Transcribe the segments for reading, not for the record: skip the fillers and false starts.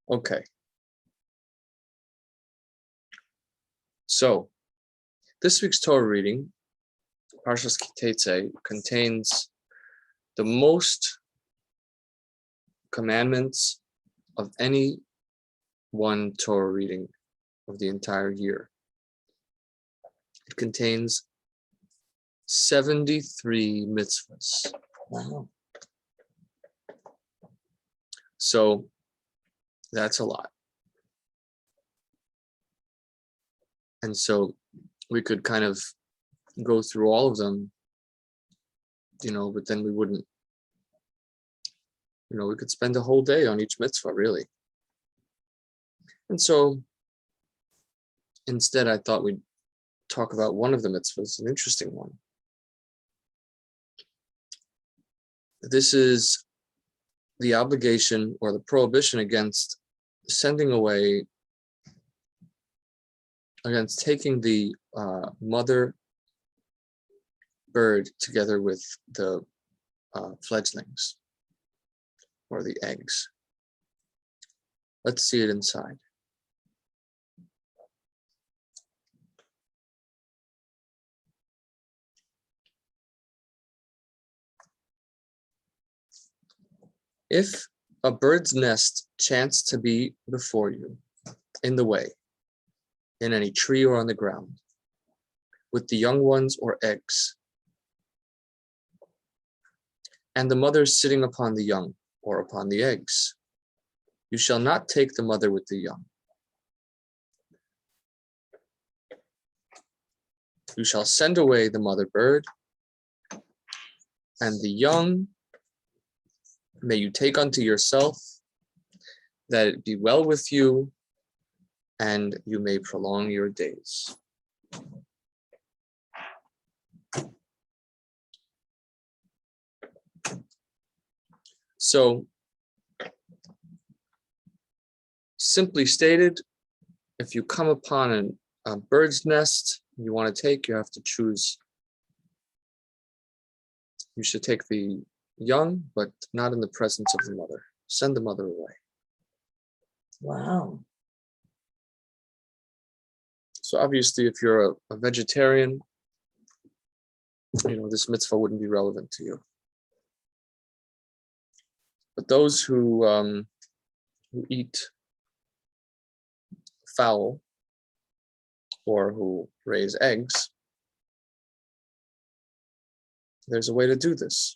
Okay. So this week's Torah reading, Parsha Teitzei, contains the most commandments of any one Torah reading of the entire year. It contains 73 mitzvahs. Wow. So that's a lot. And so we could kind of go through all of them, but then we wouldn't, we could spend a whole day on each mitzvah, really. And so instead, I thought we'd talk about one of the mitzvahs, an interesting one. This is the obligation or the prohibition against sending away, against taking the mother bird together with the fledglings or the eggs. Let's see it inside. If a bird's nest chanced to be before you, in the way, in any tree or on the ground, with the young ones or eggs, and the mother sitting upon the young or upon the eggs, you shall not take the mother with the young. You shall send away the mother bird, and the young may you take unto yourself, that it be well with you, and you may prolong your days. So, simply stated, if you come upon a bird's nest you want to take, you have to choose. You should take the young, but not in the presence of the mother. Send the mother away. Wow. So obviously, if you're a vegetarian, this mitzvah wouldn't be relevant to you. But those who eat fowl or who raise eggs, there's a way to do this.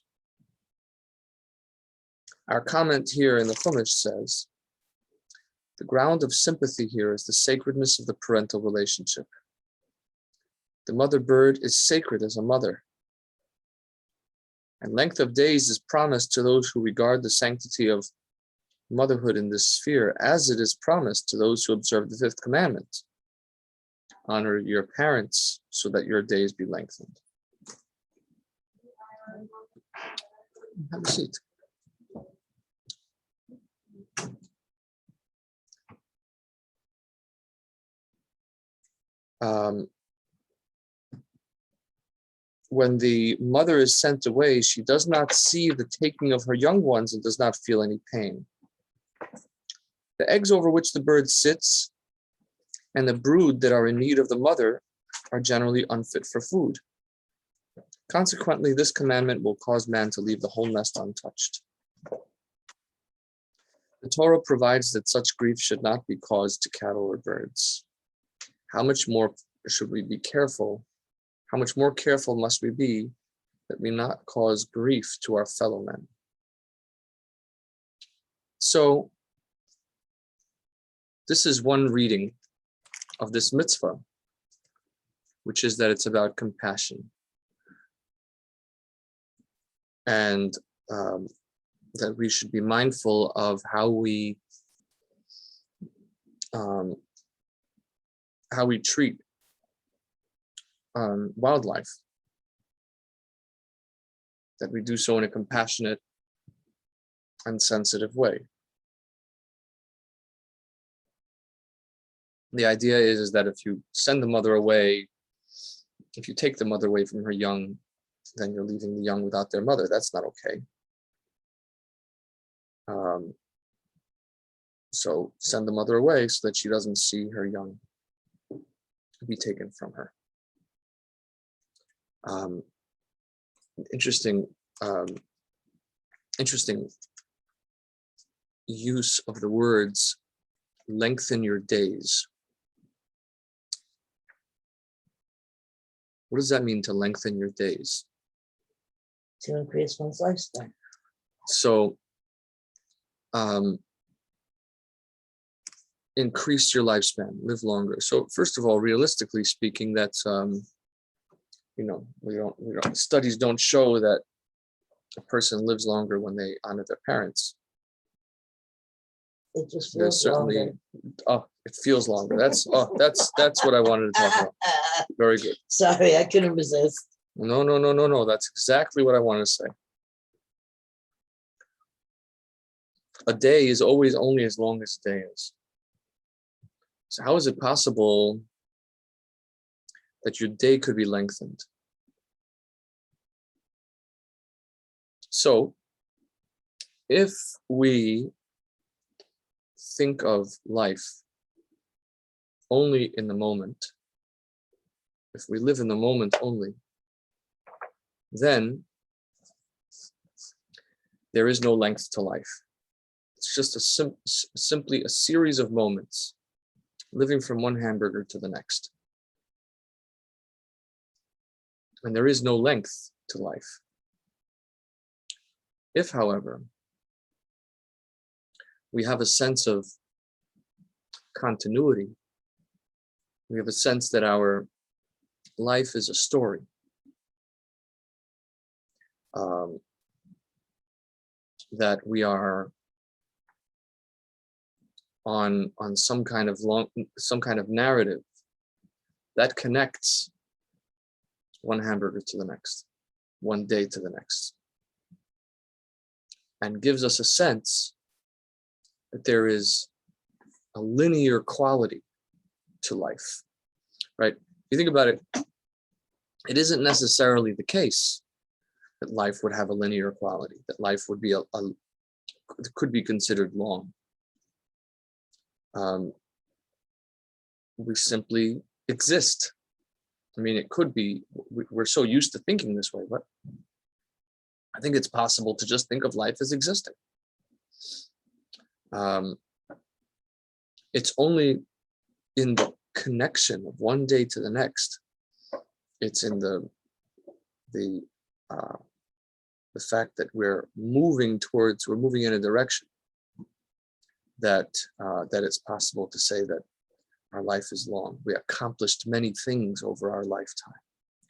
Our comment here in the Chumash says, the ground of sympathy here is the sacredness of the parental relationship. The mother bird is sacred as a mother, and length of days is promised to those who regard the sanctity of motherhood in this sphere, as it is promised to those who observe the fifth commandment. Honor your parents so that your days be lengthened. Have a seat. When the mother is sent away, she does not see the taking of her young ones and does not feel any pain. The eggs over which the bird sits and the brood that are in need of the mother are generally unfit for food. Consequently, this commandment will cause man to leave the whole nest untouched. The Torah provides that such grief should not be caused to cattle or birds. How much more should we be careful? How much more careful must we be that we not cause grief to our fellow men? So, this is one reading of this mitzvah, which is that it's about compassion. And that we should be mindful of how we treat wildlife, that we do so in a compassionate and sensitive way. The idea is that if you send the mother away, if you take the mother away from her young, then you're leaving the young without their mother. That's not okay. So send the mother away so that she doesn't see her young be taken from her. Interesting use of the words lengthen your days. What does that mean, to lengthen your days? To increase one's lifespan. So increase your lifespan, live longer. So first of all, realistically speaking, that's we don't studies don't show that a person lives longer when they honor their parents. It just There's feels certainly longer. It feels longer. That's what I wanted to talk about. Very good. Sorry, I couldn't resist. No. That's exactly what I wanted to say. A day is always only as long as a day is. So how is it possible that your day could be lengthened? So if we think of life only in the moment, if we live in the moment only, then there is no length to life. It's just simply a series of moments, living from one hamburger to the next. And there is no length to life. If, however, we have a sense of continuity, we have a sense that our life is a story, that we are on some kind of narrative that connects one hamburger to the next, one day to the next, and gives us a sense that there is a linear quality to life, right? If you think about it, it isn't necessarily the case that life would have a linear quality, that life would be could be considered long. We simply exist. I mean, it could be, we're so used to thinking this way, but I think it's possible to just think of life as existing. It's only in the connection of one day to the next. It's in the fact that we're moving in a direction that it's possible to say that our life is long. We accomplished many things over our lifetime,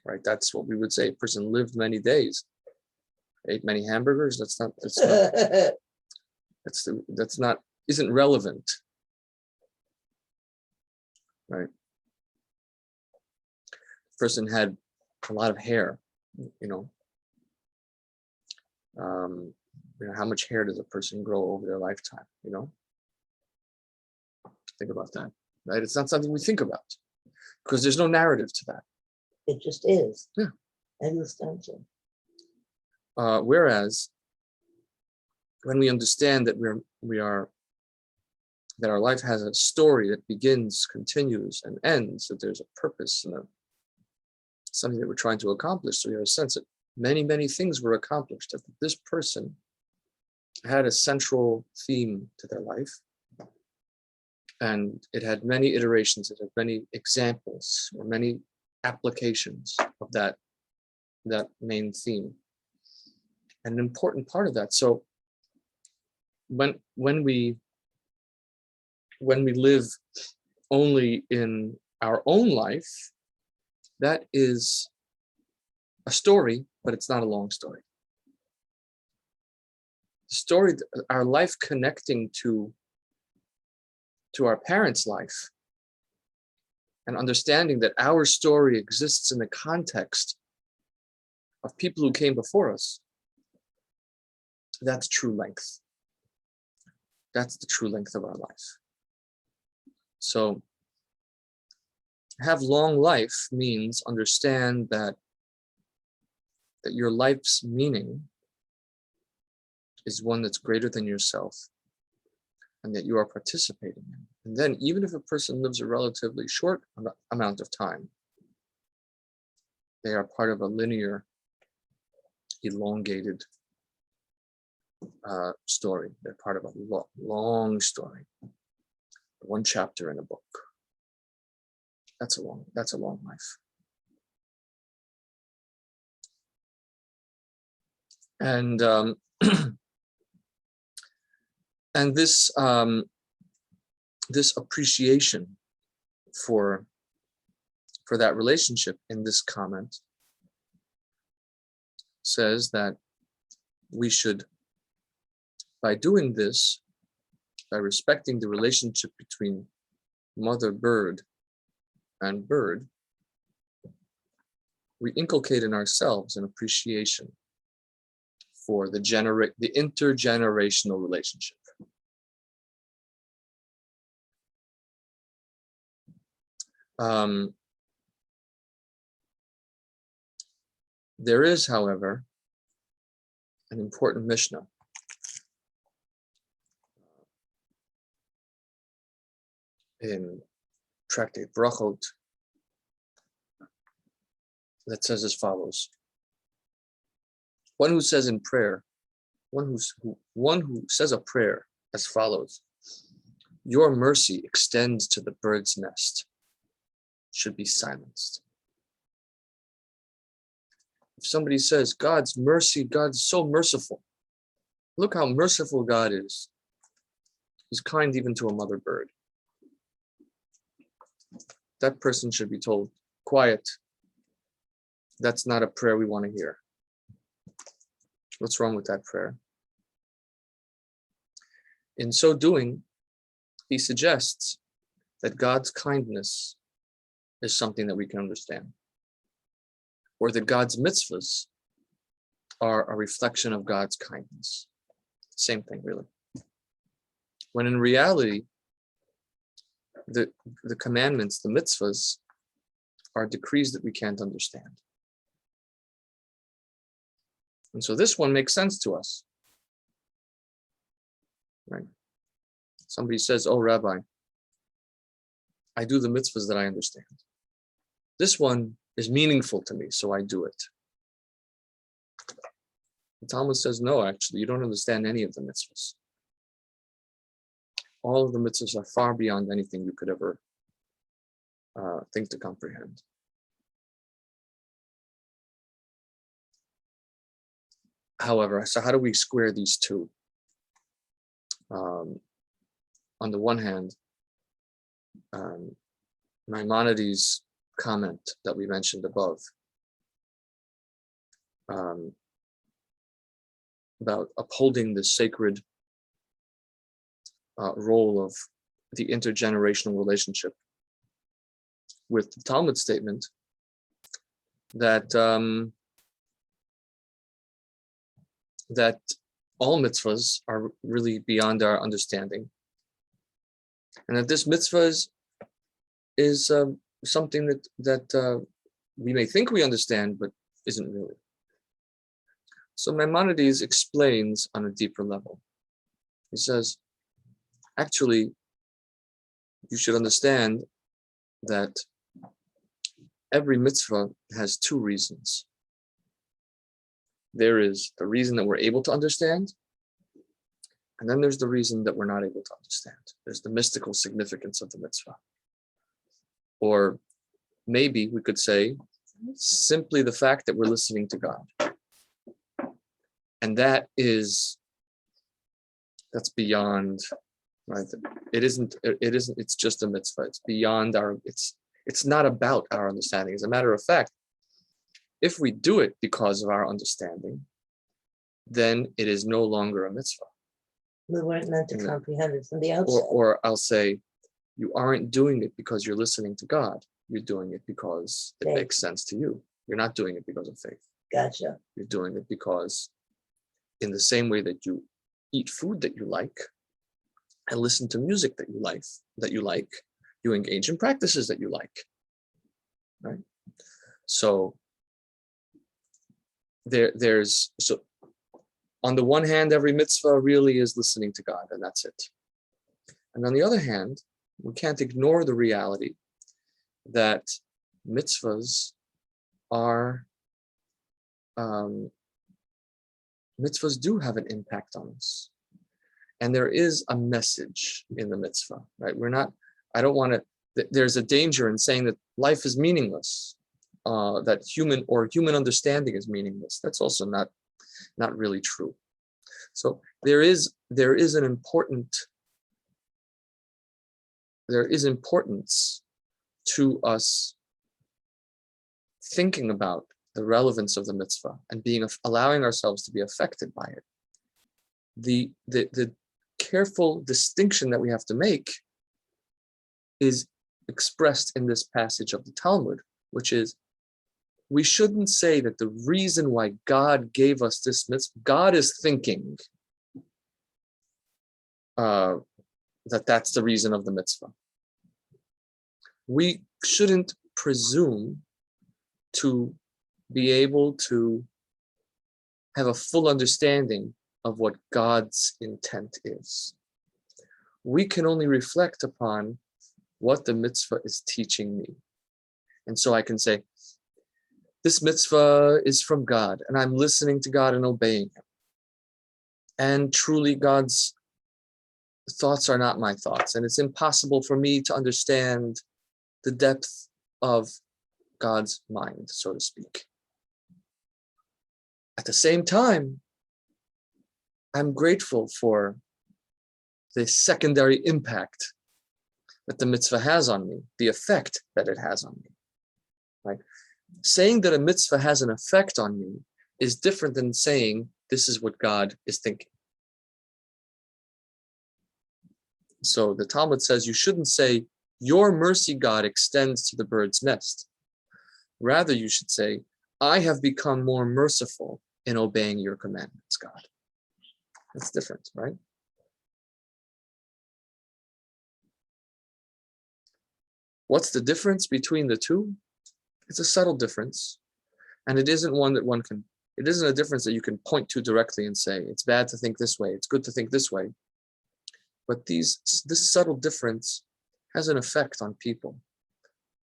right? That's what we would say. A person lived many days, ate many hamburgers. Isn't relevant, right? The person had a lot of hair, how much hair does a person grow over their lifetime? Think about that, right? It's not something we think about because there's no narrative to that. It just is. Yeah. Understand. Whereas when we understand that that our life has a story that begins, continues, and ends, that there's a purpose and something that we're trying to accomplish, so we have a sense that many, many things were accomplished, that this person had a central theme to their life, and it had many iterations, it had many examples or many applications of that main theme, and an important part of that. So when we live only in our own life, that is a story, but it's not a long story. The story, our life connecting to our parents' life, and understanding that our story exists in the context of people who came before us, that's true length. That's the true length of our life. So have long life means understand that your life's meaning is one that's greater than yourself, and that you are participating in. And then even if a person lives a relatively short amount of time, they are part of a linear, elongated story. They're part of a long story. One chapter in a book. That's a long life. And and this appreciation for that relationship in this comment says that we should, by doing this, by respecting the relationship between mother bird and bird, we inculcate in ourselves an appreciation for the intergenerational relationship. There is, however, an important Mishnah in Tractate Brachot that says as follows: one who says in prayer, one who says a prayer as follows: your mercy extends to the bird's nest, should be silenced. If somebody says, God's mercy, God's so merciful, look how merciful God is. He's kind even to a mother bird. That person should be told, quiet. That's not a prayer we want to hear. What's wrong with that prayer? In so doing, he suggests that God's kindness is something that we can understand, or that God's mitzvahs are a reflection of God's kindness. Same thing, really. When in reality, the commandments, the mitzvahs, are decrees that we can't understand. And so this one makes sense to us, right? Somebody says, oh, Rabbi, I do the mitzvahs that I understand. This one is meaningful to me, so I do it. The Talmud says, no, actually, you don't understand any of the mitzvahs. All of the mitzvahs are far beyond anything you could ever think to comprehend. However, so how do we square these two? On the one hand, Maimonides' comment that we mentioned above about upholding the sacred role of the intergenerational relationship, with the Talmud statement that that all mitzvahs are really beyond our understanding, and that this mitzvah is something that we may think we understand, but isn't really. So Maimonides explains on a deeper level. He says, actually, you should understand that every mitzvah has two reasons. There is the reason that we're able to understand, and then there's the reason that we're not able to understand. There's the mystical significance of the mitzvah. Or maybe we could say simply the fact that we're listening to God. And that's beyond, right? It's just a mitzvah. It's beyond it's not about our understanding. As a matter of fact, if we do it because of our understanding, then it is no longer a mitzvah. We weren't meant to comprehend it from the outside. Or I'll say, you aren't doing it because you're listening to God. You're doing it because it makes sense to you. You're not doing it because of faith. Gotcha. You're doing it because, in the same way that you eat food that you like, and listen to music that you like, you engage in practices that you like, right? So so on the one hand, every mitzvah really is listening to God, and that's it. And on the other hand, we can't ignore the reality that mitzvahs are mitzvahs do have an impact on us. And there is a message in the mitzvah, right? I don't want to, there's a danger in saying that life is meaningless, that human understanding is meaningless. That's also not really true. So there is importance to us thinking about the relevance of the mitzvah and allowing ourselves to be affected by it. The careful distinction that we have to make is expressed in this passage of the Talmud, which is, we shouldn't say that the reason why God gave us this mitzvah, God is thinking that's the reason of the mitzvah. We shouldn't presume to be able to have a full understanding of what God's intent is. We can only reflect upon what the mitzvah is teaching me. And so I can say, this mitzvah is from God, and I'm listening to God and obeying him. And truly God's thoughts are not my thoughts, and it's impossible for me to understand the depth of God's mind, so to speak. At the same time, I'm grateful for the secondary impact that the mitzvah has on me, the effect that it has on me. Right? Saying that a mitzvah has an effect on me is different than saying this is what God is thinking. So the Talmud says you shouldn't say your mercy, God, extends to the bird's nest. Rather, you should say, I have become more merciful in obeying your commandments, God. That's different, right? What's the difference between the two? It's a subtle difference. And it isn't one that it isn't a difference that you can point to directly and say, it's bad to think this way, it's good to think this way. But this subtle difference has an effect on people,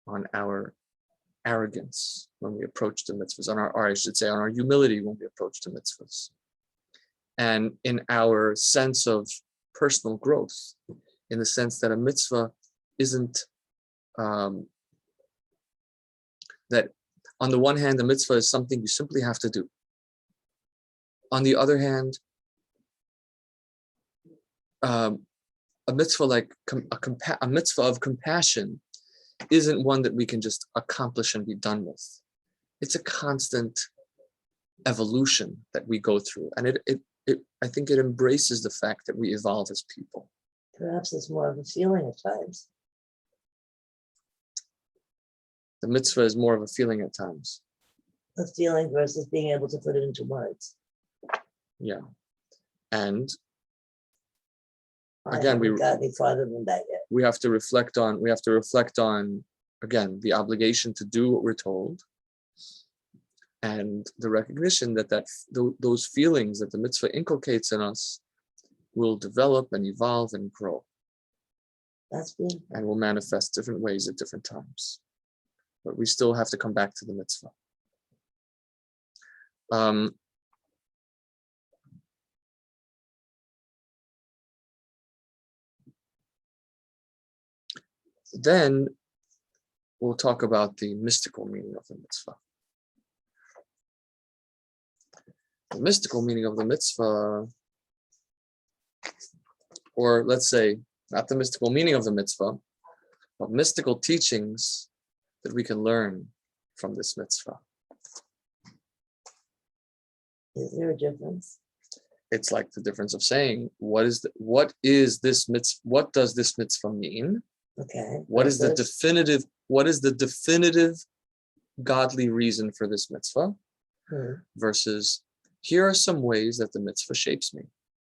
on our arrogance when we approach the mitzvahs, on our humility when we approach the mitzvahs, and in our sense of personal growth, in the sense that a mitzvah isn't that on the one hand, the mitzvah is something you simply have to do. On the other hand, a mitzvah like a mitzvah of compassion isn't one that we can just accomplish and be done with. It's a constant evolution that we go through, and I think it embraces the fact that we evolve as people. Perhaps it's more of a feeling at times. The mitzvah is more of a feeling at times. A feeling versus being able to put it into words. Yeah, and I again, haven't got any farther than that yet. We have to reflect on again the obligation to do what we're told, and the recognition that those feelings that the mitzvah inculcates in us will develop and evolve and grow. That's beautiful. And will manifest different ways at different times. But we still have to come back to the mitzvah. Then we'll talk about the mystical meaning of the mitzvah. The mystical meaning of the mitzvah, or let's say, not the mystical meaning of the mitzvah, but mystical teachings that we can learn from this mitzvah. Is there a difference? It's like the difference of saying, what does this mitzvah mean? Okay. What is the definitive godly reason for this mitzvah? Versus, here are some ways that the mitzvah shapes me.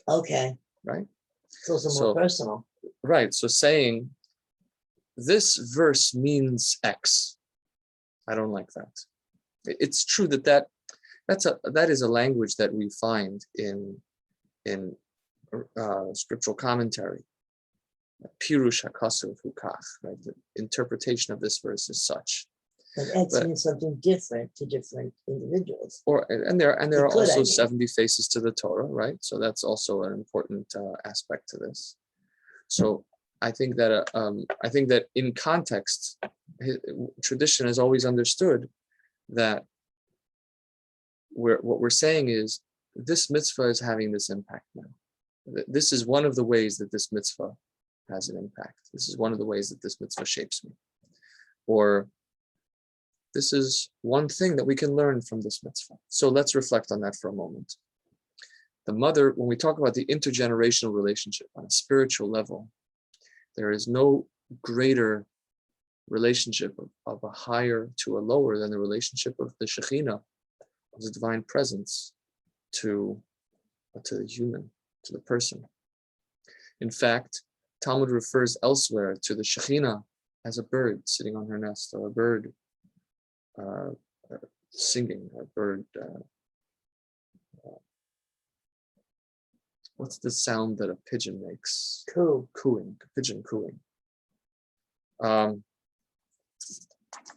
Okay. Right? So more personal. Right. So saying, this verse means X. I don't like that. It's true that is a language that we find in scriptural commentary. Pirush HaKasuv Hukach, right? The interpretation of this verse is such. But X means something different to different individuals. And there are Could, also I mean. 70 faces to the Torah, right? So that's also an important aspect to this. So I think that in context, tradition has always understood that what we're saying is this mitzvah is having this impact now. This is one of the ways that this mitzvah has an impact. This is one of the ways that this mitzvah shapes me. Or this is one thing that we can learn from this mitzvah. So let's reflect on that for a moment. The mother, when we talk about the intergenerational relationship on a spiritual level, there is no greater relationship of a higher to a lower than the relationship of the Shekhinah, of the divine presence to the human, to the person. In fact, Talmud refers elsewhere to the Shekhinah as a bird sitting on her nest, or a bird singing, a bird. What's the sound that a pigeon makes? Cooing, pigeon cooing.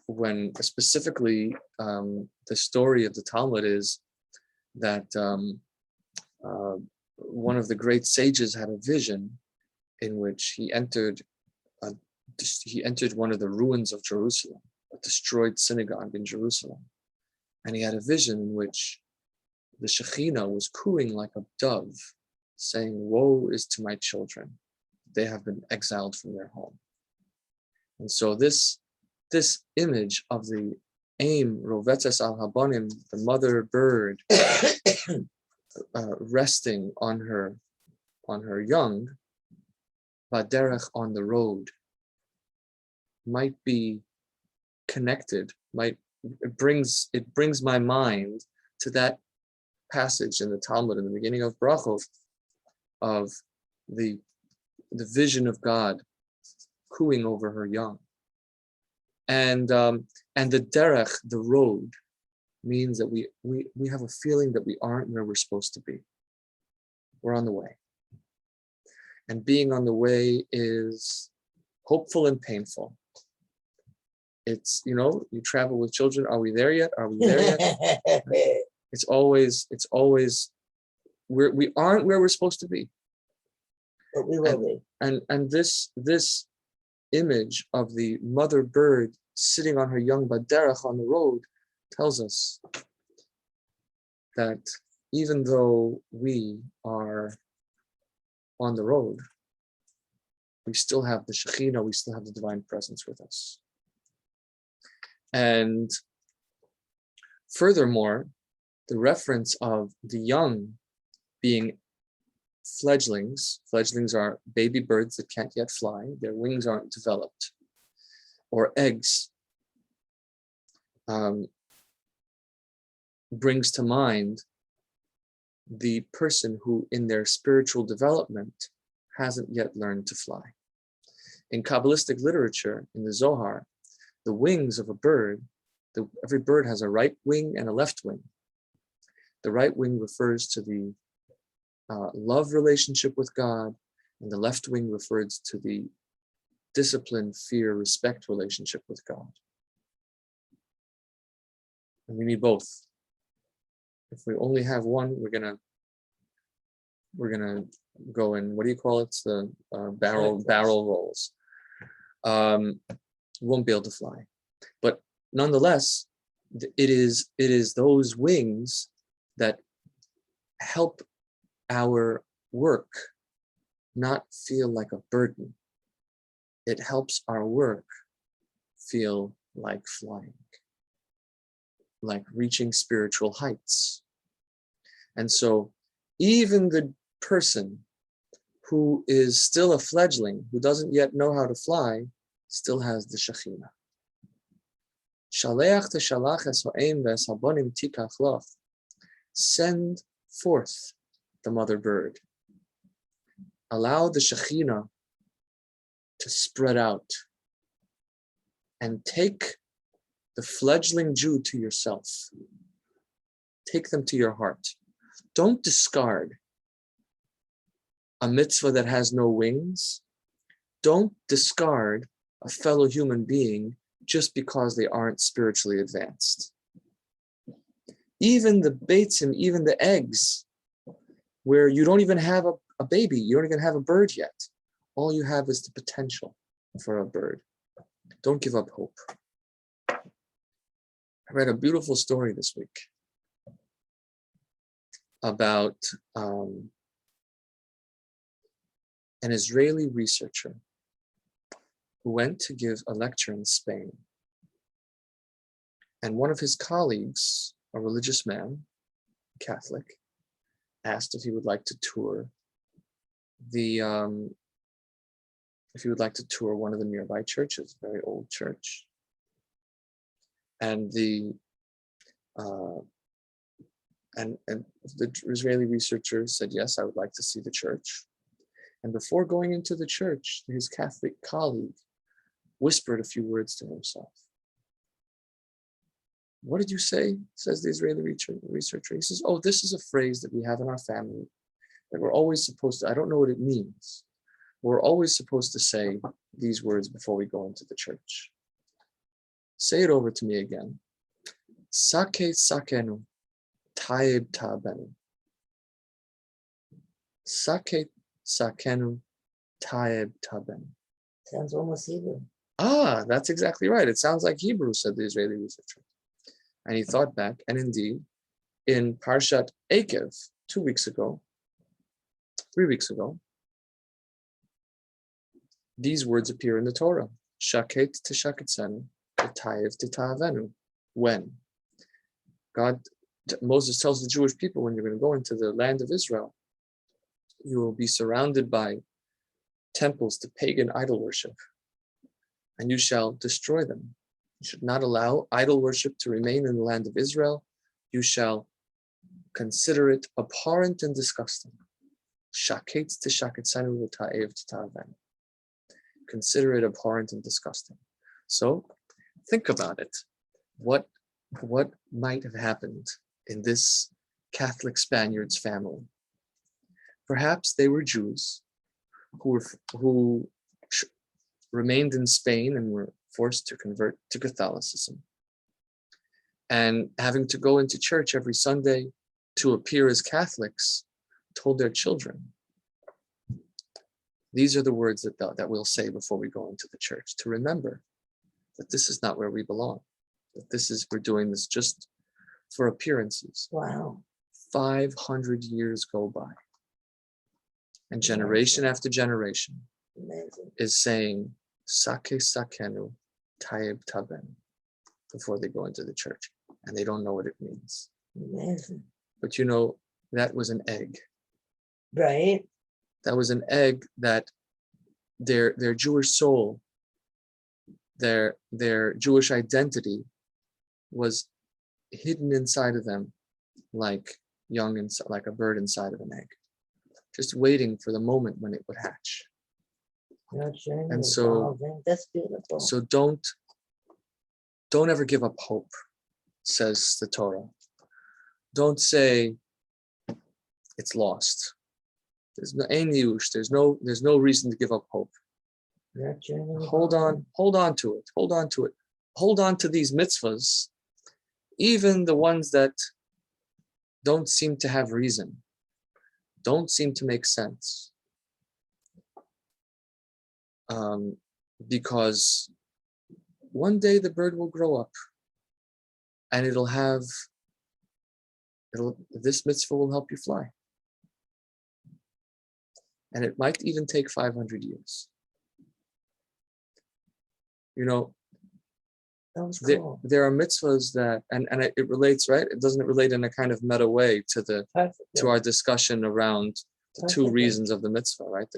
When specifically the story of the Talmud is that one of the great sages had a vision in which he entered one of the ruins of Jerusalem, a destroyed synagogue in Jerusalem, and he had a vision in which the Shekhinah was cooing like a dove, saying, "Woe is to my children, they have been exiled from their home." And so this image of the aim, rovetzes al habonim, the mother bird, resting on her young, baderech, on the road, might be connected. It brings my mind to that passage in the Talmud in the beginning of Brachot, of the vision of God cooing over her young. And the derech, the road, means that we have a feeling that we aren't where we're supposed to be. We're on the way. And being on the way is hopeful and painful. It's, you travel with children. Are we there yet? Are we there yet? It's always we aren't where we're supposed to be. But we will be. And this image of the mother bird sitting on her young baderech on the road tells us that even though we are on the road, we still have the Shekhinah, we still have the divine presence with us. And furthermore, the reference of the young being fledglings are baby birds that can't yet fly, their wings aren't developed, or eggs, brings to mind the person who in their spiritual development hasn't yet learned to fly. In Kabbalistic literature, in the Zohar, the wings of a bird, every bird has a right wing and a left wing. The right wing refers to the love relationship with God, and the left wing refers to the discipline, fear, respect relationship with God. And we need both. If we only have one, we're gonna go in, what do you call it? It's the barrel rolls. Won't be able to fly. But nonetheless, it is those wings that help our work not feel like a burden. It helps our work feel like flying, like reaching spiritual heights. And so even the person who is still a fledgling, who doesn't yet know how to fly, still has the Shekhinah. Shaleach teshalach es ha'eim ve'es habonim tikach loch. Send forth the mother bird. Allow the Shekhinah to spread out and take the fledgling Jew to yourself. Take them to your heart. Don't discard a mitzvah that has no wings Don't discard a fellow human being just because they aren't spiritually advanced. Even the beitzim, even the eggs, where you don't even have a baby, you don't even have a bird yet. All you have is the potential for a bird. Don't give up hope. I read a beautiful story this week about an Israeli researcher who went to give a lecture in Spain. And one of his colleagues, a religious man, Catholic, asked if he would like to tour one of the nearby churches, a very old church. And the Israeli researcher said, yes, I would like to see the church. And before going into the church, his Catholic colleague whispered a few words to himself. What did you say? Says the Israeli researcher. He says, oh, this is a phrase that we have in our family that we're always supposed to, I don't know what it means. We're always supposed to say these words before we go into the church. Say it over to me again. Sake sakenu, taib tabenu. Sake sakenu, taib tabenu. Sounds almost Hebrew. Ah, that's exactly right. It sounds like Hebrew, said the Israeli researcher. And he thought back, and indeed, in Parshat Akev, 3 weeks ago, these words appear in the Torah. Shaket tishaketsenu, v'tayev titavenu. When Moses tells the Jewish people, when you're going to go into the land of Israel, you will be surrounded by temples to pagan idol worship, and you shall destroy them. You should not allow idol worship to remain in the land of Israel. You shall consider it abhorrent and disgusting. Shaket tishaketsenu v'tayev titavenu. Consider it abhorrent and disgusting. So think about it. What might have happened in this Catholic Spaniard's family? Perhaps they were Jews who remained in Spain and were forced to convert to Catholicism. And having to go into church every Sunday to appear as Catholics, told their children, these are the words that we'll say before we go into the church, to remember that this is not where we belong, that we're doing this just for appearances. Wow. 500 years go by. And generation after generation is saying, Sake sakenu, taib taben, before they go into the church. And they don't know what it means. Amazing. But that was an egg. Right. That was an egg that their Jewish soul, their Jewish identity was hidden inside of them like a bird inside of an egg, just waiting for the moment when it would hatch. And so that's beautiful. So don't ever give up hope, says the Torah. Don't say it's lost. There's no reason to give up hope. Hold on to it. Hold on to these mitzvahs, even the ones that don't seem to have reason, don't seem to make sense. Because one day the bird will grow up and this mitzvah will help you fly. And it might even take 500 years. Cool. There are mitzvahs that, and it relates, right? It doesn't relate in a kind of meta way to our discussion around the two reasons of the mitzvah, right?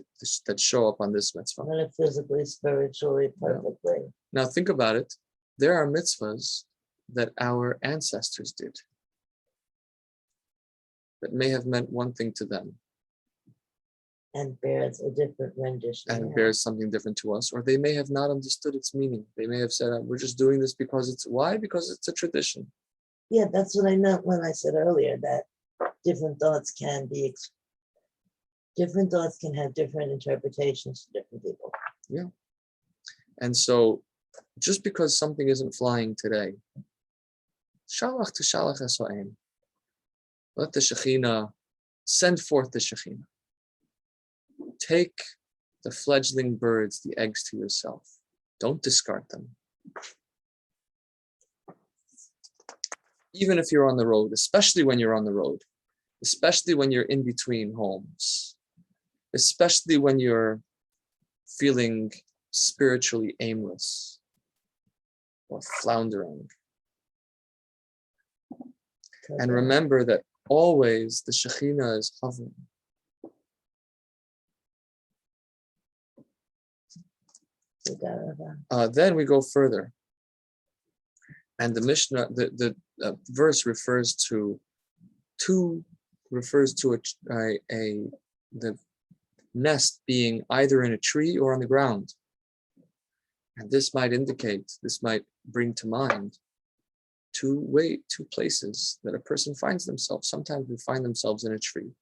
That show up on this mitzvah. Metaphysically, spiritually, perfectly. Yeah. Now think about it. There are mitzvahs that our ancestors did that may have meant one thing to them. And bears a different rendition. And it bears something different to us. Or they may have not understood its meaning. They may have said, we're just doing this because why? Because it's a tradition. Yeah, that's what I meant when I said earlier that different thoughts can have different interpretations to different people. And so just because something isn't flying today, shalach to shalach eso'em. Let the Shekhinah send forth the Shekhinah. Take the fledgling birds, the eggs, to yourself. Don't discard them. Even if you're on the road, especially when you're on the road, especially when you're in between homes, especially when you're feeling spiritually aimless or floundering. And remember that always the Shekhinah is hovering. Then we go further. And the Mishnah, the verse refers to the nest being either in a tree or on the ground. And this might bring to mind two places that a person finds themselves. Sometimes we find themselves in a tree.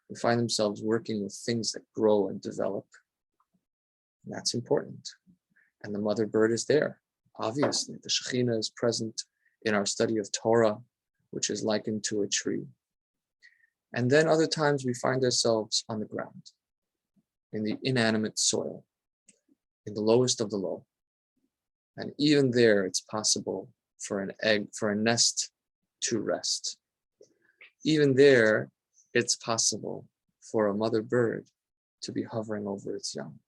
We find themselves working with things that grow and develop. And that's important. And the mother bird is there. Obviously, the Shekhinah is present in our study of Torah, which is likened to a tree. And then other times we find ourselves on the ground, in the inanimate soil, in the lowest of the low. And even there, it's possible for a nest to rest. Even there, it's possible for a mother bird to be hovering over its young.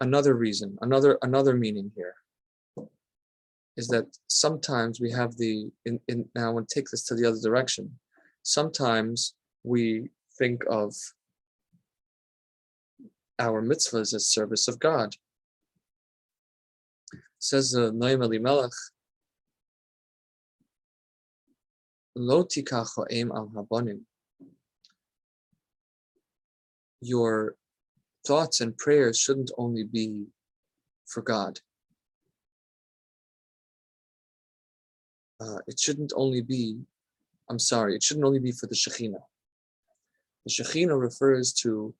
Another reason, another meaning here is that sometimes we have now I want to take this to the other direction. Sometimes we think of our mitzvahs as service of God. Says Noam Elimelech, Lo tikach ha'em al habonim. Your thoughts and prayers shouldn't only be for God. It shouldn't only be for the Shekhinah. The Shekhinah refers to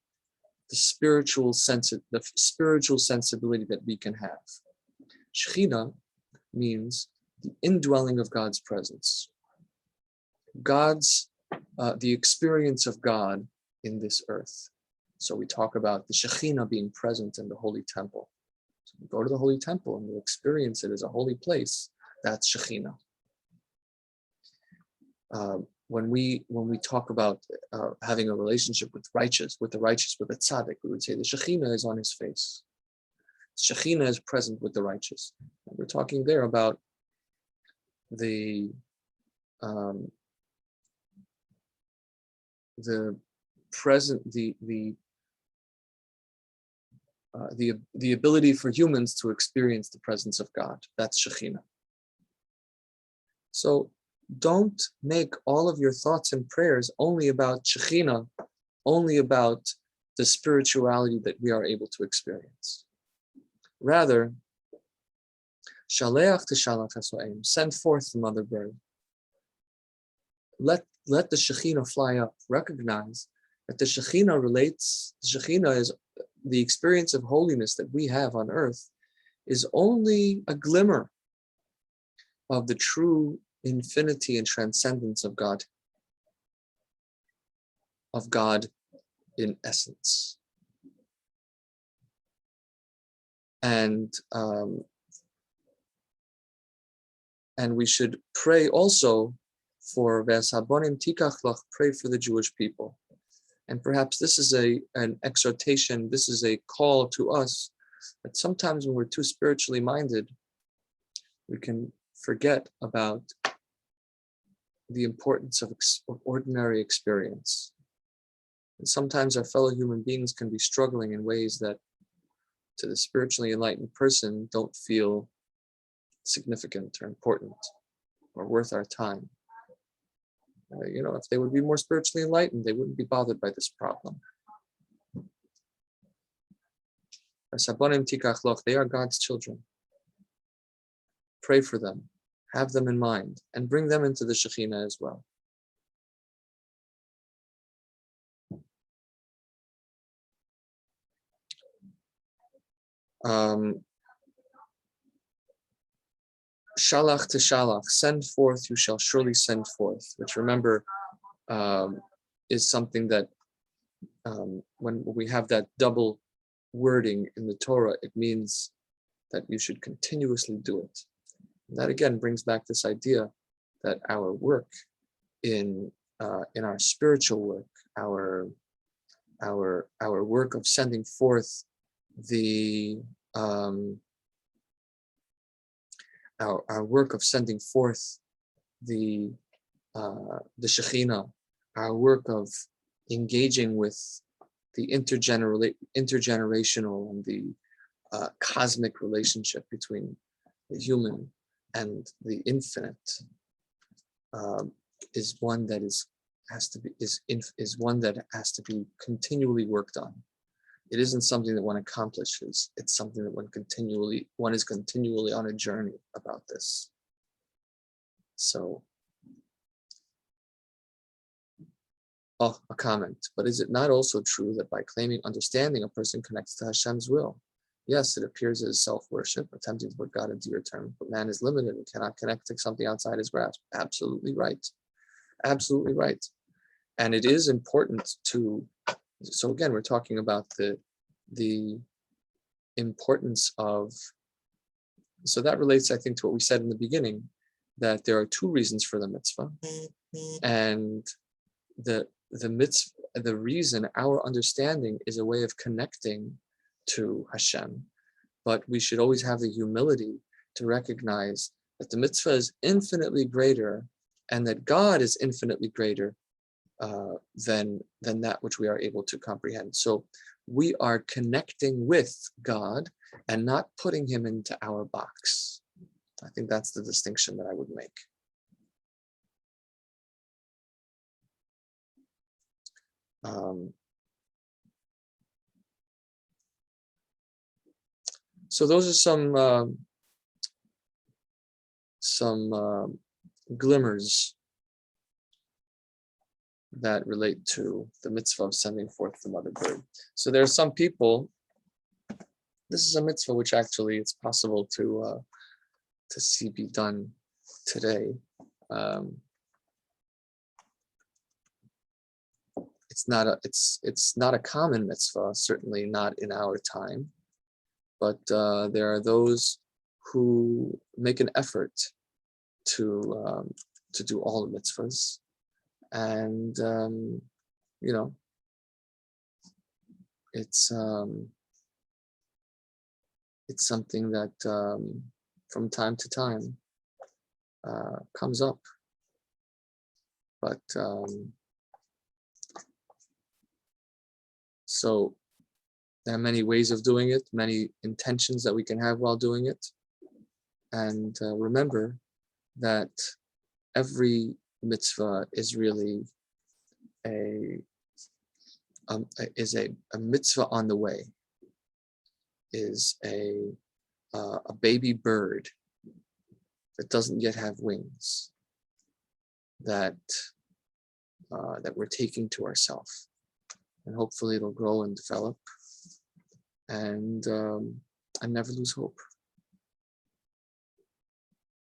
the spiritual sensibility that we can have. Shekhinah means the indwelling of God's presence. The experience of God in this earth. So we talk about the Shekhinah being present in the Holy Temple. So we go to the Holy Temple and we experience it as a holy place. That's Shekhinah. When we talk about having a relationship with the righteous, with a tzaddik, we would say the Shekhinah is on his face. Shekhinah is present with the righteous. And we're talking there about the ability for humans to experience the presence of God. That's Shekhinah. So don't make all of your thoughts and prayers only about Shekhinah, only about the spirituality that we are able to experience. Rather, Shaleach to Shalach Haso'im, send forth the mother bird. Let the Shekhinah fly up. Recognize that the Shekhinah is the experience of holiness that we have on earth is only a glimmer of the true infinity and transcendence of God in essence. And we should pray also for V'asabonim tikach lach, pray for the Jewish people. And perhaps this is an exhortation, this is a call to us that sometimes when we're too spiritually minded, we can forget about the importance of ordinary experience. And sometimes our fellow human beings can be struggling in ways that to the spiritually enlightened person don't feel significant or important or worth our time. If they would be more spiritually enlightened, they wouldn't be bothered by this problem. They are God's children. Pray for them. have them in mind, and bring them into the Shekhinah as well. Shalach to shalach, send forth, you shall surely send forth, which remember is something that when we have that double wording in the Torah, it means that you should continuously do it. And that again brings back this idea that our work in our spiritual work, our work of sending forth the our work of sending forth the Shekhinah, our work of engaging with the intergenerational and the cosmic relationship between the human and the infinite is one that has to be continually worked on. It isn't something that one accomplishes. It's something that one is continually on a journey about this. So, a comment. But is it not also true that by claiming understanding, a person connects to Hashem's will? Yes, it appears as self-worship, attempting to put God into your term, but man is limited and cannot connect to something outside his grasp. Absolutely right. Absolutely right. And it is important to. So again, we're talking about the importance of, so that relates, I think, to what we said in the beginning, that there are two reasons for the mitzvah. And the mitzvah, the reason, our understanding is a way of connecting to Hashem, but we should always have the humility to recognize that the mitzvah is infinitely greater and that God is infinitely greater than that which we are able to comprehend. So we are connecting with God and not putting him into our box. I think that's the distinction that I would make. So those are some glimmers that relate to the mitzvah of sending forth the mother bird. So there are some people, this is a mitzvah which actually it's possible to see be done today. It's not a common mitzvah, certainly not in our time, but there are those who make an effort to do all the mitzvahs. And it's something that from time to time comes up, but so there are many ways of doing it, many intentions that we can have while doing it, and remember that every mitzvah is really a mitzvah on the way, is a baby bird that doesn't yet have wings, that we're taking to ourselves, and hopefully it'll grow and develop, and never lose hope.